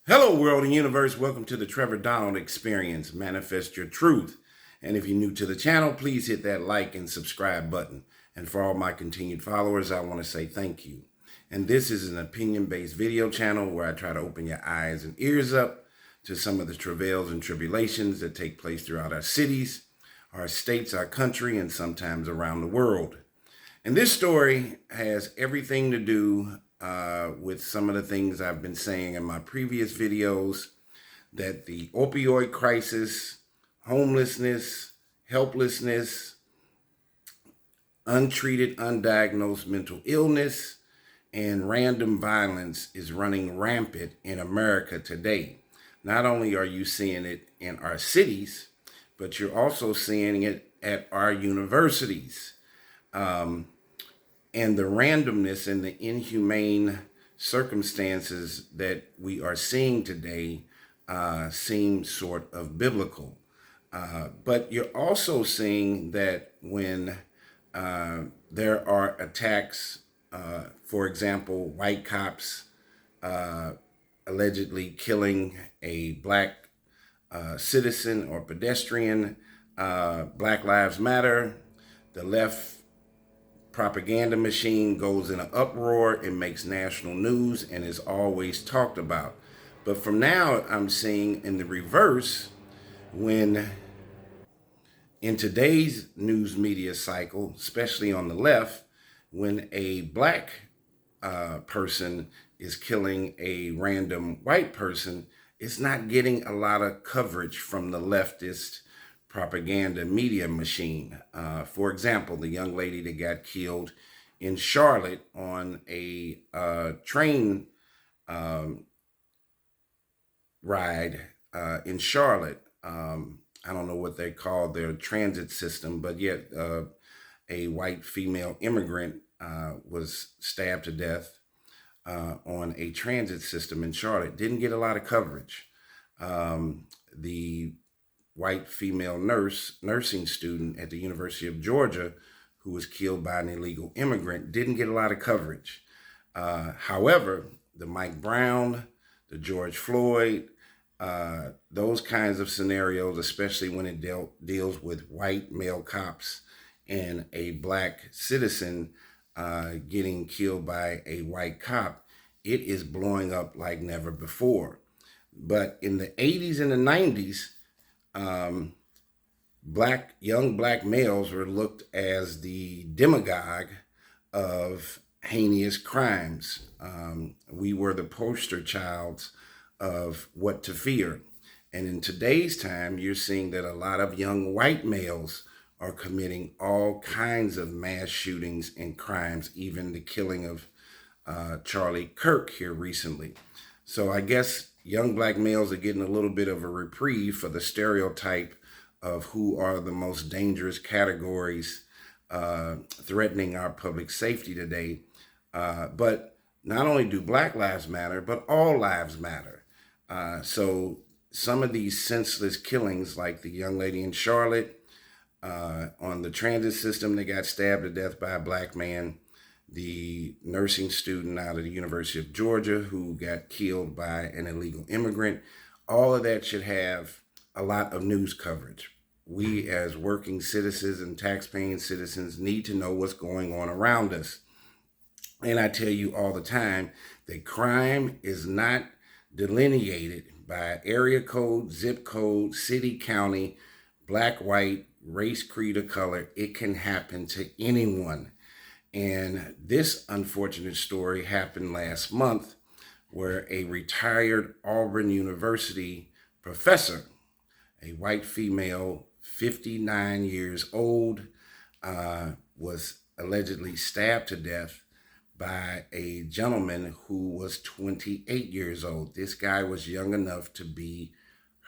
Hello, world and universe. Welcome to the Trevor Donald Experience. Manifest your truth. And if you're new to the channel, please hit that like and subscribe button. And for all my continued followers, I want to say thank you. And this is an opinion-based video channel where I try to open your eyes and ears up to some of the travails and tribulations that take place throughout our cities, our states, our country, and sometimes around the world. And this story has everything to do with some of the things I've been saying in my previous videos, that the opioid crisis, homelessness, helplessness, untreated, undiagnosed mental illness, and random violence is running rampant in America today. Not only are you seeing it in our cities, but you're also seeing it at our universities. And the randomness and the inhumane circumstances that we are seeing today seem sort of biblical. But you're also seeing that when there are attacks, for example, white cops allegedly killing a black citizen or pedestrian, Black Lives Matter, the left propaganda machine goes in an uproar. It makes national news and is always talked about. But from now, I'm seeing in the reverse, when in today's news media cycle, especially on the left, when a black person is killing a random white person, it's not getting a lot of coverage from the leftist propaganda media machine. For example, the young lady that got killed in Charlotte on a train ride in Charlotte. I don't know what they call their transit system, but yet a white female immigrant was stabbed to death on a transit system in Charlotte. Didn't get a lot of coverage. The white female nursing student at the University of Georgia who was killed by an illegal immigrant didn't get a lot of coverage. However, the Mike Brown, the George Floyd, those kinds of scenarios, especially when it deals with white male cops and a black citizen getting killed by a white cop, it is blowing up like never before. But in the 80s and the 90s, young black males were looked as the demagogue of heinous crimes. We were the poster childs of what to fear. And in today's time, you're seeing that a lot of young white males are committing all kinds of mass shootings and crimes, even the killing of Charlie Kirk here recently. So I guess young black males are getting a little bit of a reprieve for the stereotype of who are the most dangerous categories threatening our public safety today. But not only do Black Lives matter, but all lives matter. So some of these senseless killings, like the young lady in Charlotte on the transit system that got stabbed to death by a black man, the nursing student out of the University of Georgia who got killed by an illegal immigrant, all of that should have a lot of news coverage. We as working citizens and tax-paying citizens need to know what's going on around us. And I tell you all the time that crime is not delineated by area code, zip code, city, county, black, white, race, creed, or color. It can happen to anyone. And this unfortunate story happened last month, where a retired Auburn University professor, a white female, 59 years old, was allegedly stabbed to death by a gentleman who was 28 years old. This guy was young enough to be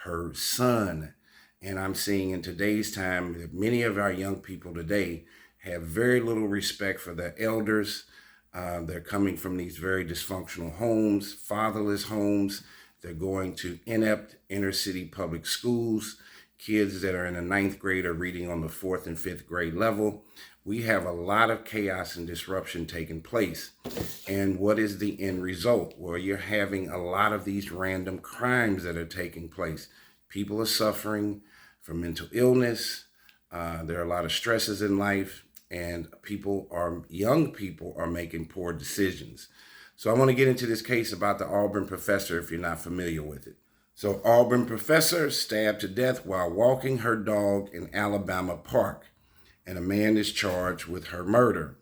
her son. And I'm seeing in today's time that many of our young people today have very little respect for their elders. They're coming from these very dysfunctional homes, fatherless homes. They're going to inept inner city public schools. Kids that are in the 9th grade are reading on the 4th and 5th grade level. we have a lot of chaos and disruption taking place. And what is the end result? Well, you're having a lot of these random crimes that are taking place. People are suffering from mental illness. There are a lot of stresses in life, and young people are making poor decisions. So I want to get into this case about the Auburn professor if you're not familiar with it. So Auburn professor stabbed to death while walking her dog in Alabama park, and a man is charged with her murder.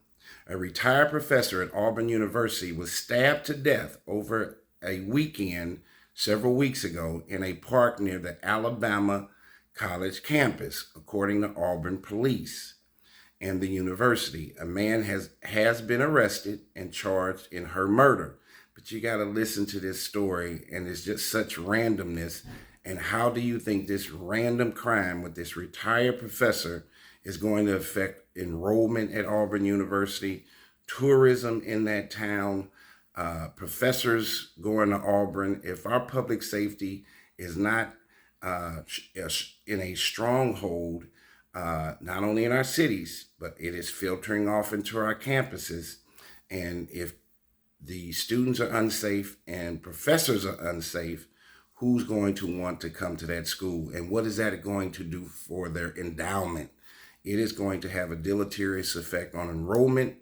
A retired professor at Auburn University was stabbed to death over a weekend several weeks ago in a park near the Alabama college campus, according to Auburn police and the university. A man has been arrested and charged in her murder. But you got to listen to this story, and it's just such randomness. And how do you think this random crime with this retired professor is going to affect enrollment at Auburn University, tourism in that town, professors going to Auburn? If our public safety is not in a stronghold, not only in our cities, but it is filtering off into our campuses. And if the students are unsafe and professors are unsafe, who's going to want to come to that school? And what is that going to do for their endowment? It is going to have a deleterious effect on enrollment,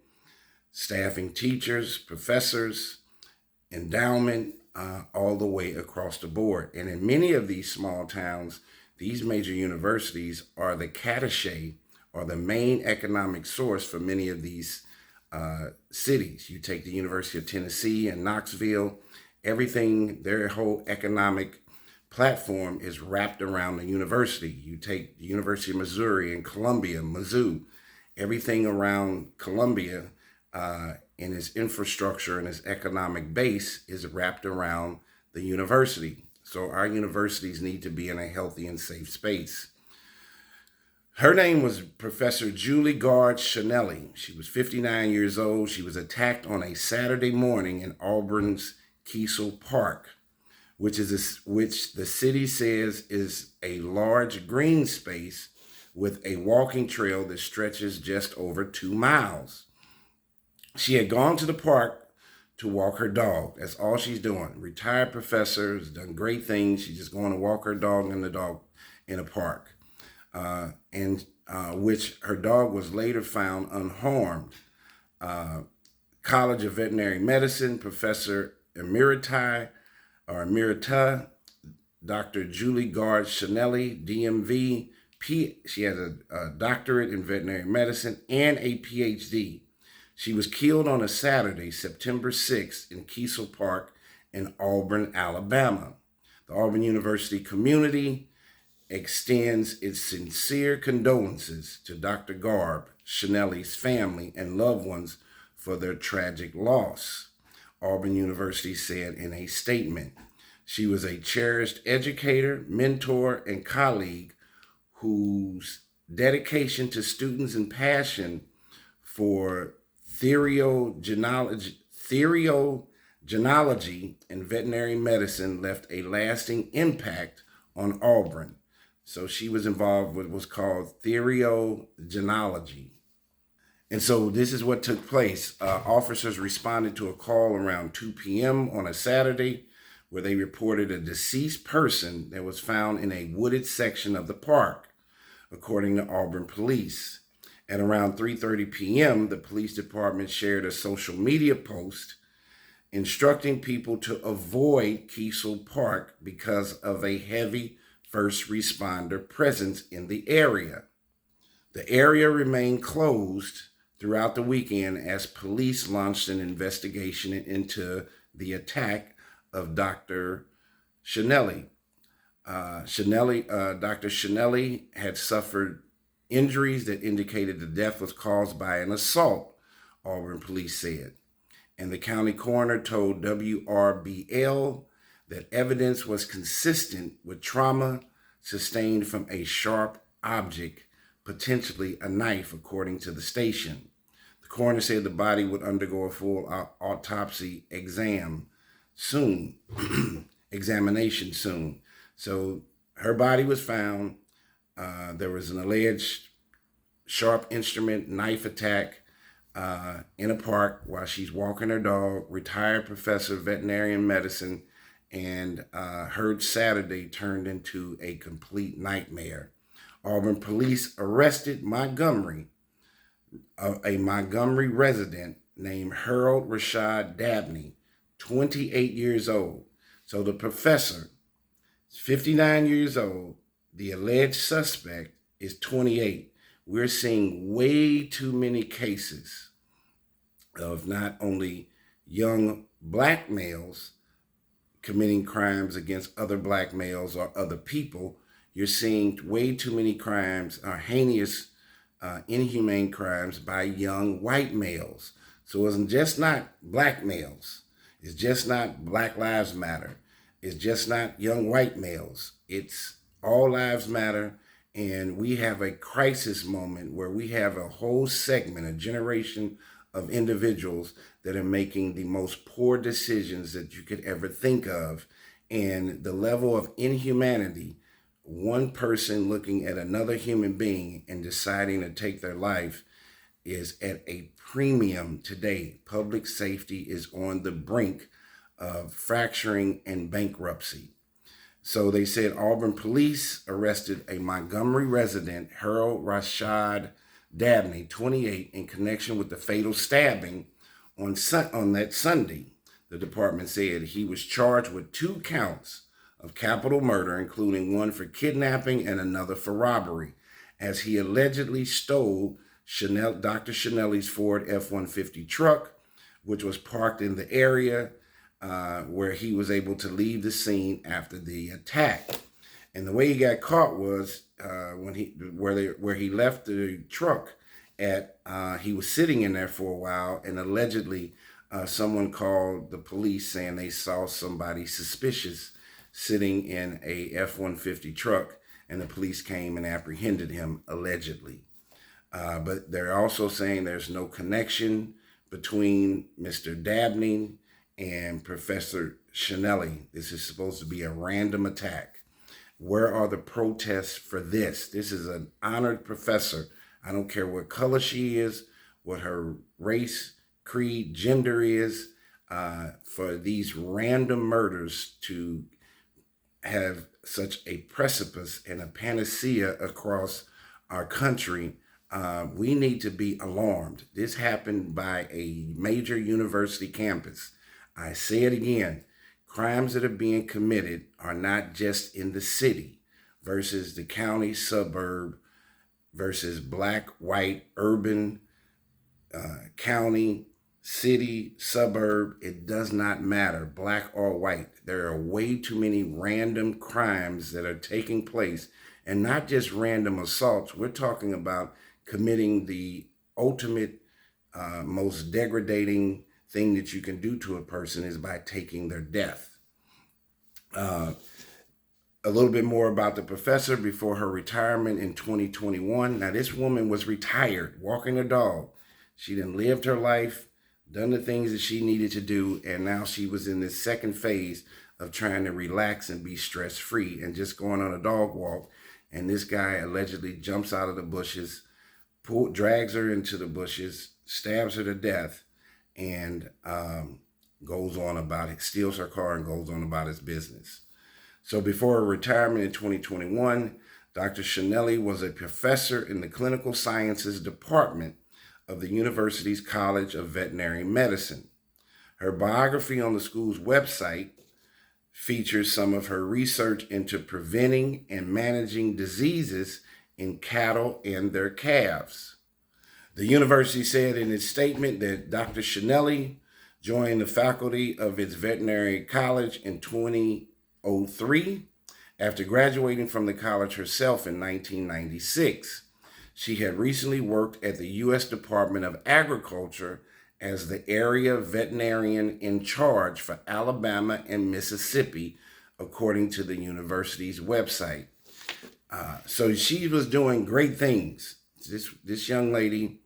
staffing teachers, professors, endowment, all the way across the board. And in many of these small towns, these major universities are the cateche or the main economic source for many of these cities. You take the University of Tennessee and Knoxville, everything, their whole economic platform is wrapped around the university. You take the University of Missouri and Columbia, Mizzou, everything around Columbia in its infrastructure and its economic base is wrapped around the university. So our universities need to be in a healthy and safe space. Her name was Professor Julie Gard Chanelli. She was 59 years old. She was attacked on a Saturday morning in Auburn's Kiesel Park, which the city says is a large green space with a walking trail that stretches just over 2 miles. She had gone to the park to walk her dog. That's all she's doing. Retired professor, has done great things. She's just going to walk her dog in a park. Which her dog was later found unharmed. College of Veterinary Medicine, Professor Emerita, Dr. Julie Gard Chanelli, DMV. She has a doctorate in veterinary medicine and a PhD. She was killed on a Saturday, September 6th, in Kiesel Park in Auburn, Alabama. The Auburn University community extends its sincere condolences to Dr. Garb, Chanelli's family, and loved ones for their tragic loss, Auburn University said in a statement. She was a cherished educator, mentor, and colleague whose dedication to students and passion for therogenology and veterinary medicine left a lasting impact on Auburn. So she was involved with what's called therogenology. And so this is what took place. Officers responded to a call around 2 p.m. on a Saturday where they reported a deceased person that was found in a wooded section of the park, according to Auburn police. At around 3:30 p.m., the police department shared a social media post instructing people to avoid Kiesel Park because of a heavy first responder presence in the area. The area remained closed throughout the weekend as police launched an investigation into the attack of Dr. Chanelli. Dr. Chanelli had suffered injuries that indicated the death was caused by an assault, Auburn police said. And the county coroner told WRBL that evidence was consistent with trauma sustained from a sharp object, potentially a knife, according to the station. The coroner said the body would undergo a full autopsy examination soon. So her body was found. There was an alleged sharp instrument knife attack in a park while she's walking her dog. Retired professor, veterinarian medicine, and her Saturday turned into a complete nightmare. Auburn police arrested a Montgomery resident named Harold Rashad Dabney, 28 years old. So the professor is 59 years old. The alleged suspect is 28. We're seeing way too many cases of not only young black males committing crimes against other black males or other people. You're seeing way too many crimes, heinous, inhumane crimes by young white males. So it's just not black males. It's just not Black Lives Matter. It's just not young white males. It's all lives matter. And we have a crisis moment where we have a whole segment, a generation of individuals that are making the most poor decisions that you could ever think of. And the level of inhumanity, one person looking at another human being and deciding to take their life, is at a premium today. Public safety is on the brink of fracturing and bankruptcy. So they said Auburn police arrested a Montgomery resident, Harold Rashad Dabney, 28, in connection with the fatal stabbing on that Sunday. The department said he was charged with 2 counts of capital murder, including one for kidnapping and another for robbery, as he allegedly stole Dr. Chanelli's Ford F-150 truck, which was parked in the area where he was able to leave the scene after the attack. And the way he got caught was where he left the truck at. He was sitting in there for a while, and allegedly someone called the police saying they saw somebody suspicious sitting in a F-150 truck, and the police came and apprehended him, allegedly. But they're also saying there's no connection between Mr. Dabney and Professor Chanelli. This is supposed to be a random attack. Where are the protests for this? This is an honored professor. I don't care what color she is, what her race, creed, gender is, for these random murders to have such a precipice and a panacea across our country. We need to be alarmed. This happened by a major university campus. I say it again, crimes that are being committed are not just in the city versus the county, suburb, versus black, white, urban, county, city, suburb. It does not matter, black or white. There are way too many random crimes that are taking place, and not just random assaults. We're talking about committing the ultimate, most degrading thing that you can do to a person is by taking their death. A little bit more about the professor before her retirement in 2021. Now, this woman was retired, walking her dog. She done lived her life, done the things that she needed to do, and now she was in this second phase of trying to relax and be stress-free and just going on a dog walk. And this guy allegedly jumps out of the bushes, drags her into the bushes, stabs her to death, and goes on about it, steals her car and goes on about his business. So before her retirement in 2021, Dr. Chanelli was a professor in the clinical sciences department of the university's College of Veterinary Medicine. Her biography on the school's website features some of her research into preventing and managing diseases in cattle and their calves. The university said in its statement that Dr. Chanelli joined the faculty of its veterinary college in 2003 after graduating from the college herself in 1996. She had recently worked at the U.S. Department of Agriculture as the area veterinarian in charge for Alabama and Mississippi, according to the university's website. So she was doing great things. This young lady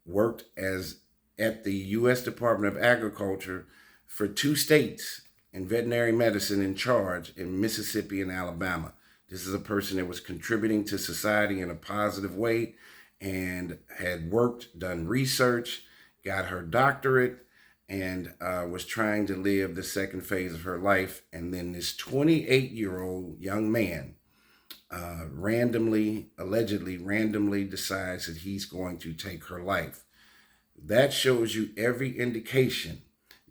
worked at the U.S. Department of Agriculture for 2 states in veterinary medicine in charge in Mississippi and Alabama. This is a person that was contributing to society in a positive way and had worked, done research, got her doctorate, and was trying to live the second phase of her life. And then this 28-year-old young man allegedly randomly decides that he's going to take her life. That shows you every indication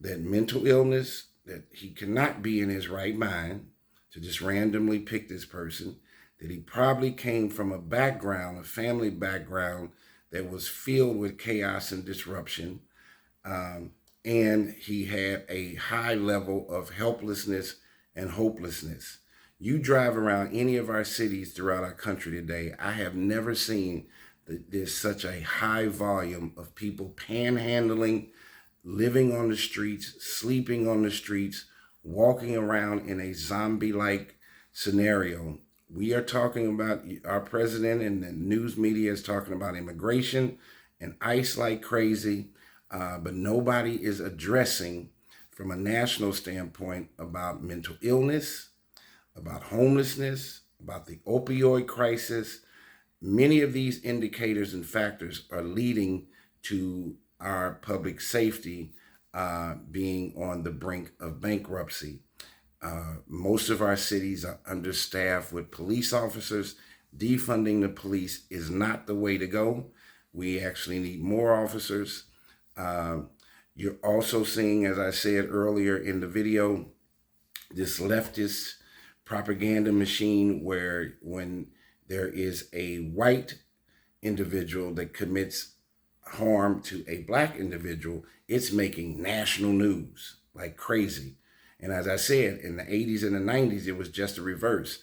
that mental illness, that he cannot be in his right mind to just randomly pick this person, that he probably came from a background, a family background that was filled with chaos and disruption. And he had a high level of helplessness and hopelessness. You drive around any of our cities throughout our country today, I have never seen that there's such a high volume of people panhandling, living on the streets, sleeping on the streets, walking around in a zombie-like scenario. We are talking about, our president and the news media is talking about immigration and ICE like crazy, but nobody is addressing from a national standpoint about mental illness, about homelessness, about the opioid crisis. Many of these indicators and factors are leading to our public safety being on the brink of bankruptcy. Most of our cities are understaffed with police officers. Defunding the police is not the way to go. We actually need more officers. You're also seeing, as I said earlier in the video, this leftist propaganda machine where when there is a white individual that commits harm to a black individual, it's making national news like crazy. And as I said, in the 80s and the 90s, it was just the reverse.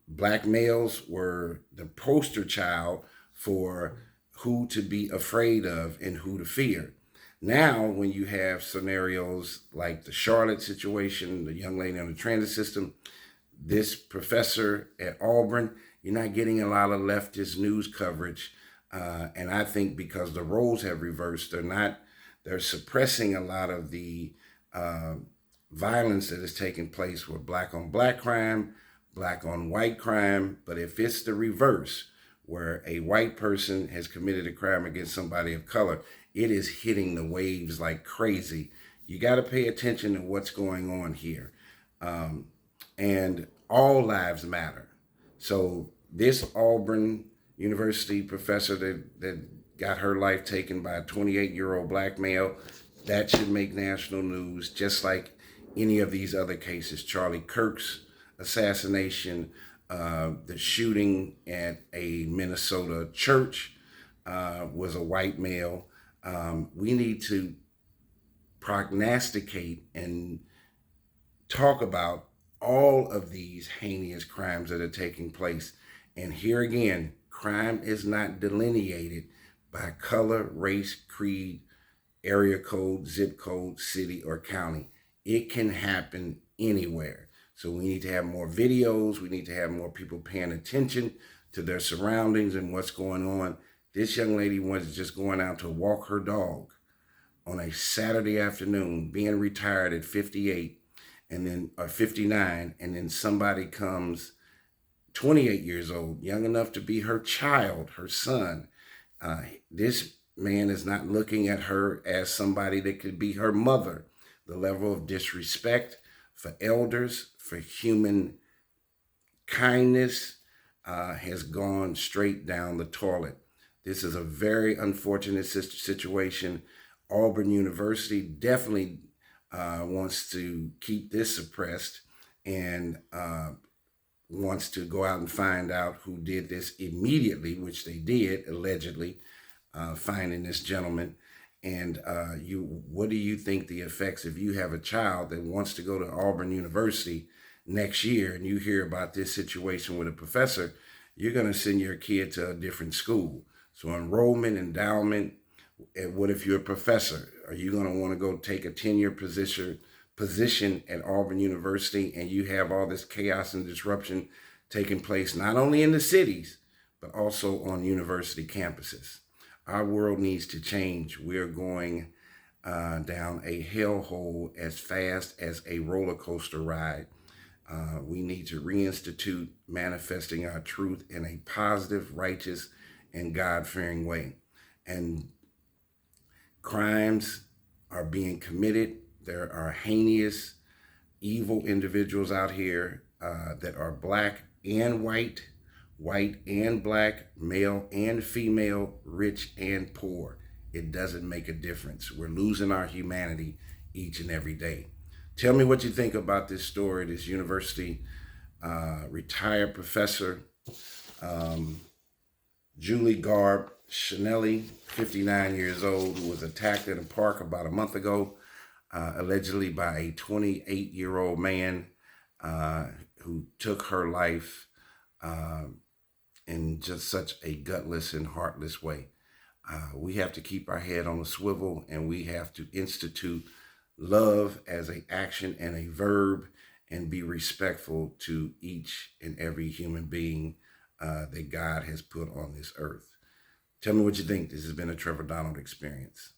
Black males were the poster child for who to be afraid of and who to fear. Now, when you have scenarios like the Charlotte situation, the young lady on the transit system, this professor at Auburn, you're not getting a lot of leftist news coverage. And I think because the roles have reversed, they're suppressing a lot of the violence that is taking place with black on black crime, black on white crime. But if it's the reverse, where a white person has committed a crime against somebody of color, it is hitting the waves like crazy. You got to pay attention to what's going on here. And all lives matter. So this Auburn University professor that got her life taken by a 28-year-old black male, that should make national news, just like any of these other cases. Charlie Kirk's assassination, the shooting at a Minnesota church was a white male. We need to prognosticate and talk about all of these heinous crimes that are taking place. And here again, crime is not delineated by color, race, creed, area code, zip code, city, or county. It can happen anywhere. So we need to have more videos. We need to have more people paying attention to their surroundings and what's going on. This young lady was just going out to walk her dog on a Saturday afternoon, being retired at 58 and then or 59, and then somebody comes 28 years old, young enough to be her child, her son. This man is not looking at her as somebody that could be her mother. The level of disrespect for elders, for human kindness, has gone straight down the toilet. This is a very unfortunate situation. Auburn University definitely wants to keep this suppressed and wants to go out and find out who did this immediately, which they did, allegedly, finding this gentleman. And what do you think the effects, if you have a child that wants to go to Auburn University next year and you hear about this situation with a professor, you're going to send your kid to a different school. So enrollment, endowment, and what if you're a professor? Are you going to want to go take a tenure position at Auburn University and you have all this chaos and disruption taking place, not only in the cities, but also on university campuses? Our world needs to change. We're going down a hellhole as fast as a roller coaster ride. We need to reinstitute manifesting our truth in a positive, righteous, and God-fearing way. And crimes are being committed. There are heinous, evil individuals out here that are black and white, white and black, male and female, rich and poor. It doesn't make a difference. We're losing our humanity each and every day. Tell me what you think about this story, this university retired professor, Julie Garb Chanelli, 59 years old, who was attacked in a park about a month ago, allegedly by a 28-year-old man who took her life in just such a gutless and heartless way. We have to keep our head on a swivel, and we have to institute love as an action and a verb, and be respectful to each and every human being that God has put on this earth. Tell me what you think. This has been a Trevor Donald experience.